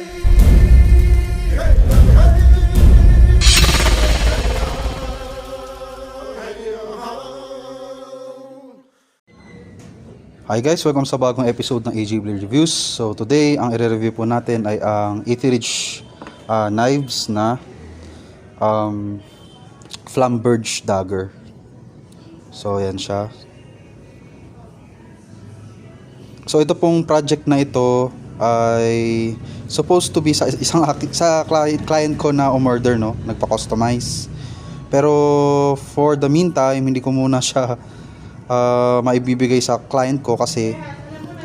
Hi guys, welcome sa bagong episode ng AJ Blade Reviews. So today, ang i-review po natin ay ang Etheridge knives na Flamberge dagger. So ayan siya. So ito pong project na ito ay supposed to be sa client ko na umorder, no, nagpa-customize. Pero for the meantime, hindi ko muna siya maibibigay sa client ko kasi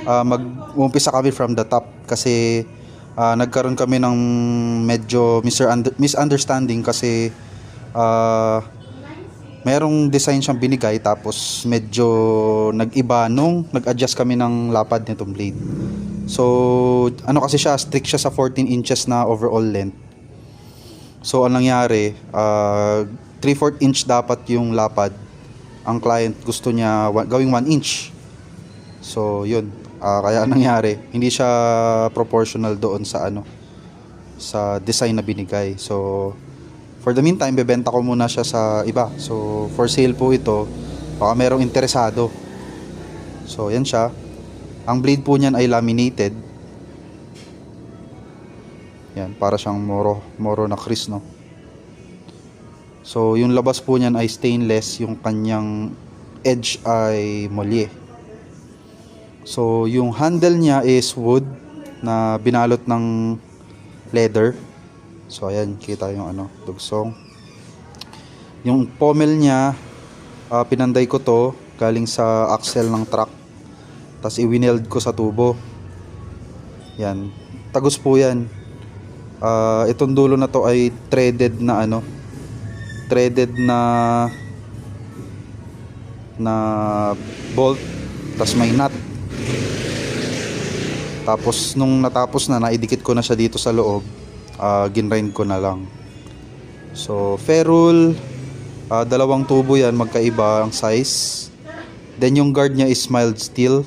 mag-umpisa kami from the top kasi nagkaroon kami ng medyo misunderstanding kasi merong design siyang binigay tapos medyo nag-iba nung nag-adjust kami ng lapad nitong blade. So ano kasi siya, strict siya sa 14 inches na overall length. So anong nangyari, 3/4 inch dapat yung lapad. Ang client gusto niya gawing 1 inch. So yun, kaya nangyari, hindi siya proportional doon sa sa design na binigay. So for the meantime, bebenta ko muna siya sa iba. So for sale po ito, baka merong interesado. So yan siya. Ang blade po niyan ay laminated. Yan, para siyang moro na Chris, no. So yung labas po niyan ay stainless, yung kanyang edge ay molye. So yung handle niya is wood na binalot ng leather. So ayan, kita yung dugsong. Yung pommel niya, pinanday ko to galing sa axle ng truck. Tapos i-wineld ko sa tubo. Yan, tagus po yan. Itong dulo na to ay threaded na bolt, tas may nut. Tapos nung natapos na, naidikit ko na siya dito sa loob, ginrind ko na lang. So ferrule, dalawang tubo yan, magkaiba ang size. Then yung guard niya is mild steel.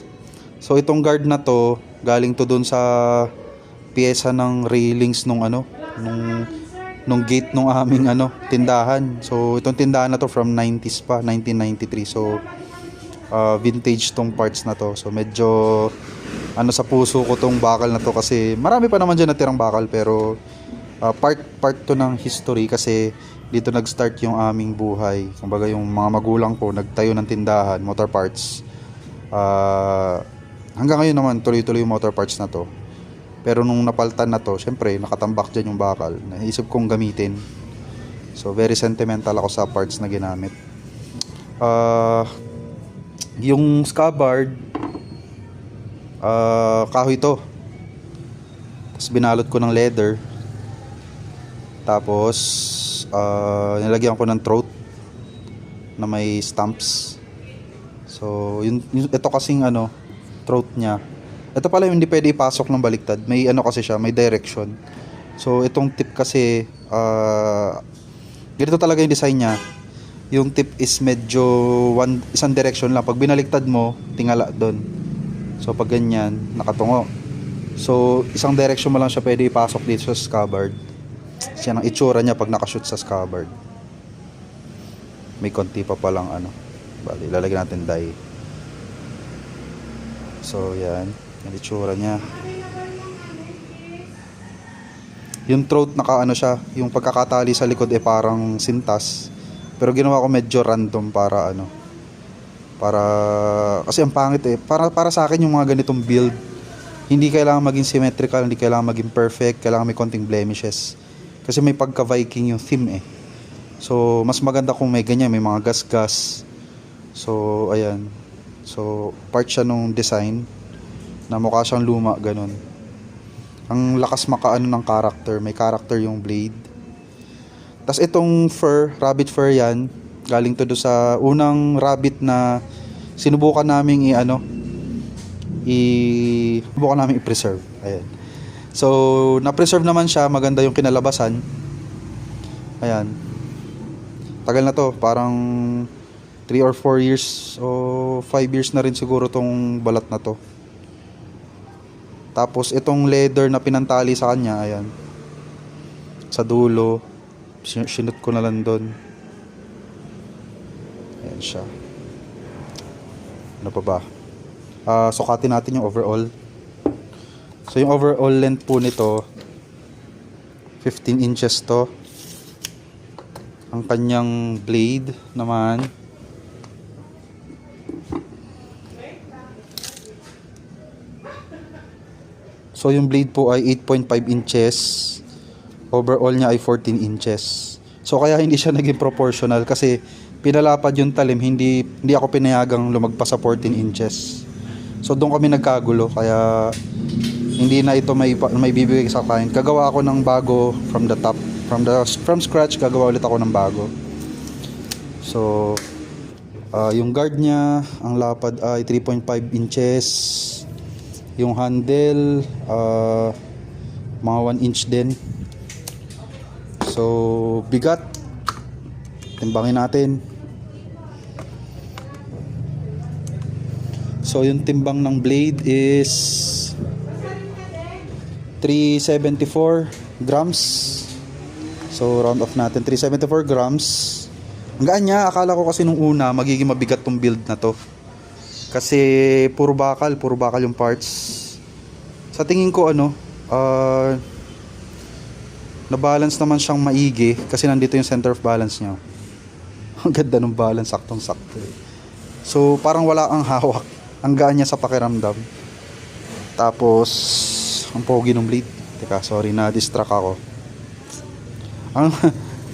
So itong guard na to, galing to dun sa piyesa ng railings nung gate nung aming tindahan. So itong tindahan na to from 90s pa, 1993. So vintage tong parts na to. So medyo sa puso ko tong bakal na to kasi marami pa naman dyan natirang bakal, pero part to ng history kasi dito nag-start yung aming buhay. Kumbaga yung mga magulang ko nagtayo ng tindahan, motor parts. Hanggang ngayon naman tuloy-tuloy yung motor parts na to. Pero nung napaltan na to, syempre nakatambak dyan yung bakal, naisip kong gamitin. So very sentimental ako sa parts na ginamit. Yung scabbard, kahoy to. Tapos binalot ko ng leather. Tapos nilagyan ko ng throat na may stamps. So ito kasing throat niya. Ito pala yung hindi pwede ipasok ng baliktad. May kasi siya, may direction. So itong tip kasi ganito talaga yung design niya. Yung tip is medyo isang direction lang. Pag binaliktad mo, tingala doon. So pag ganyan, nakatungo. So isang direction mo lang siya pwede ipasok dito sa scabbard. Yan ang itsura niya pag nakashoot sa scabbard. May konti pa palang bali, lalagyan natin dye. So yan, yung itsura niya. Yung throat siya, yung pagkakatali sa likod parang sintas. Pero ginawa ko medyo random para kasi ang pangit para sa akin yung mga ganitong build. Hindi kailangan maging symmetrical, hindi kailangan maging perfect, kailangan may konting blemishes. Kasi may pagka-Viking yung theme So mas maganda kung may ganyan, may mga gas-gas. So ayan. So part siya nung design na mukha siyang luma, ganun. Ang lakas ng character, may character yung blade. Tas itong fur, rabbit fur yan, galing to do sa unang rabbit na sinubukan naming i-preserve. Ayan. So na-preserve naman siya, maganda yung kinalabasan. Ayan. Tagal na to, parang 3 or 4 years o 5 years na rin siguro tong balat na to. Tapos itong leather na pinantali sa kanya, ayan, sa dulo, sinut ko na lang doon. Ayan siya. Ano pa ba? Sukatin natin yung overall. So yung overall length po nito, 15 inches to. Ang kanyang blade naman, so yung blade po ay 8.5 inches. Overall niya ay 14 inches. So kaya hindi siya naging proportional kasi pinalapad yung talim, hindi ako pinayagang lumagpas sa 14 inches. So doon kami nagkagulo, kaya hindi na ito may bibigay sa client. Gagawa ako ng bago from the top, from scratch. Gagawa ulit ako ng bago. So yung guard niya, ang lapad ay 3.5 inches. Yung handle mga 1 inch din. So bigat, timbangin natin. So yung timbang ng blade is 374 grams. So round off natin, 374 grams. Ang gaan niya. Akala ko kasi nung una magiging mabigat tong build na to, kasi puro bakal yung parts. Sa tingin ko na-balance naman siyang maigi kasi nandito yung center of balance niya. Ang ganda ng balance, saktong-sakto. So parang wala ang hawak. Ang gaan niya sa pakiramdam. Tapos ang pogi ng blade. Teka, sorry, na-distract ako.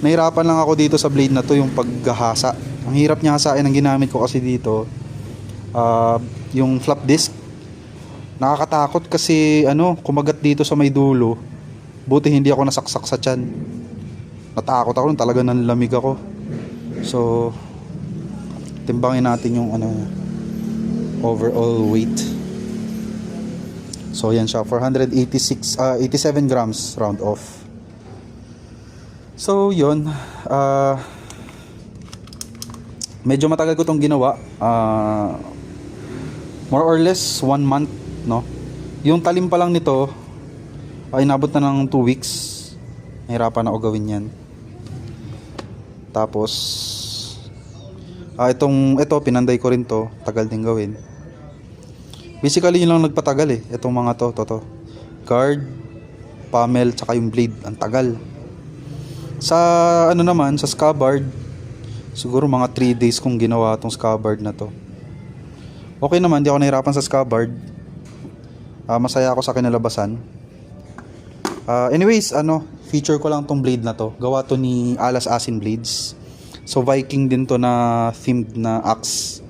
Nahirapan lang ako dito sa blade na to, yung paghahasa. Ang hirap niya hasain. Ang ginamit ko kasi dito, yung flap disc. Nakakatakot kasi kumagat dito sa may dulo. Buti hindi ako nasaksak sa tiyan. Natakot ako, talaga nanlamig ako. So timbangin natin yung overall weight. So yan siya, 87 grams round off. So yun, medyo matagal ko tong ginawa, more or less 1 month, no? Yung talim pa lang nito ay inabot na ng 2 weeks. Nahirapan ako gawin yan. Tapos ito pinanday ko rin to, tagal din gawin. Basically yun lang nagpatagal itong mga to. Guard, pommel, tsaka yung blade, ang tagal. Sa naman, sa scabbard, siguro mga 3 days kong ginawa tong scabbard na to. Okay naman, di ako nahirapan sa scabbard. Masaya ako sa kinalabasan. Anyways, feature ko lang tong blade na to. Gawa to ni Alas Asin Blades. So Viking din to na themed na axe.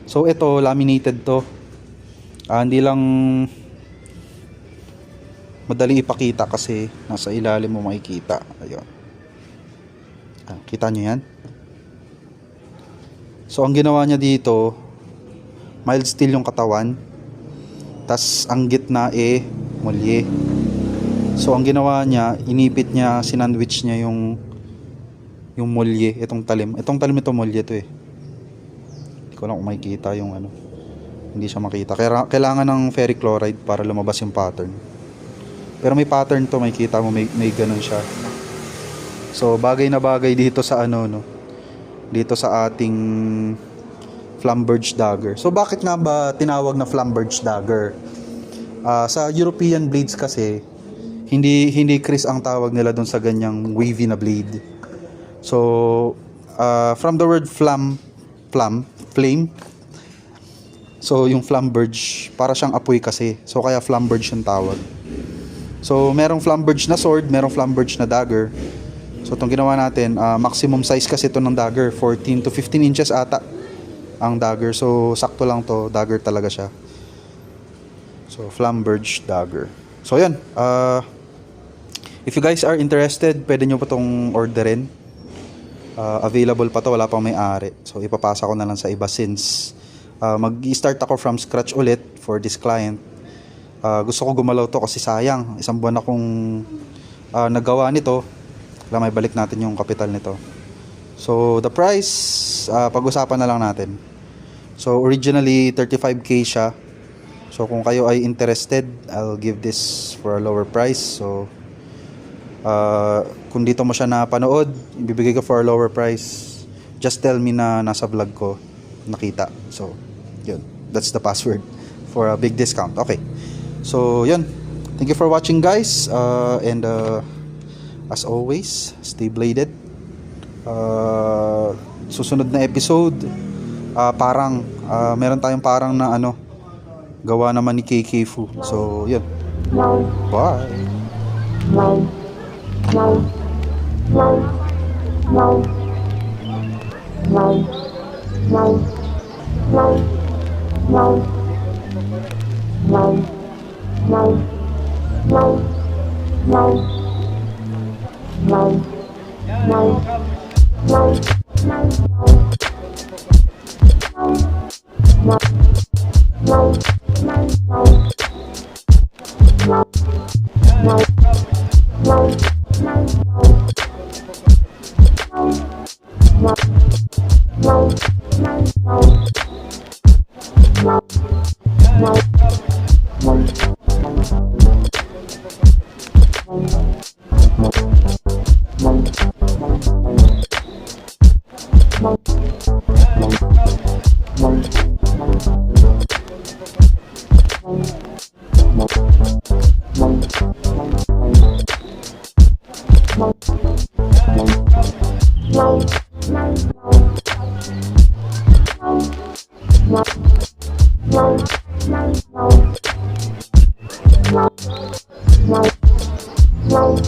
So ito, laminated to. Hindi lang madali ipakita kasi nasa ilalim mo makikita. Ayun. Kita nyo yan? So ang ginawa niya dito, mild steel yung katawan, tas ang gitna molye. So ang ginawa niya, inipit niya, sinandwich niya yung molye, itong talim ito molye to hindi ko lang kung makikita yung hindi siya makita. Kailangan ng ferric chloride para lumabas yung pattern. Pero may pattern to, makikita mo, may ganun siya. So bagay na bagay dito sa dito sa ating Flamberge dagger. So bakit nga ba tinawag na Flamberge dagger? Sa European blades kasi hindi Chris ang tawag nila doon sa ganyang wavy na blade. So from the word flame. So yung Flamberge para siyang apoy kasi. So kaya Flamberge yung tawag. So merong Flamberge na sword, merong Flamberge na dagger. So itong ginawa natin, maximum size kasi ito ng dagger, 14 to 15 inches ata ang dagger. So sakto lang to, dagger talaga siya. So Flamberge dagger. So yan, if you guys are interested, pwede nyo pa itong orderin. Available pa to, wala pang may-ari. So ipapasa ko na lang sa iba since mag-start ako from scratch ulit for this client. Gusto ko gumalaw to kasi sayang, isang buwan akong nagawa nito. May balik natin yung kapital nito. So the price, pag-usapan na lang natin. So originally 35k siya. So kung kayo ay interested, I'll give this for a lower price. So kung dito mo siya napanood, ibibigay ko for a lower price. Just tell me na nasa vlog ko nakita. So yun, that's the password for a big discount. Okay, so yun, thank you for watching guys, and as always, stay bladed. Susunod na episode, parang meron tayong parang na ano, gawa naman ni KK Fu. So yun, bye. No.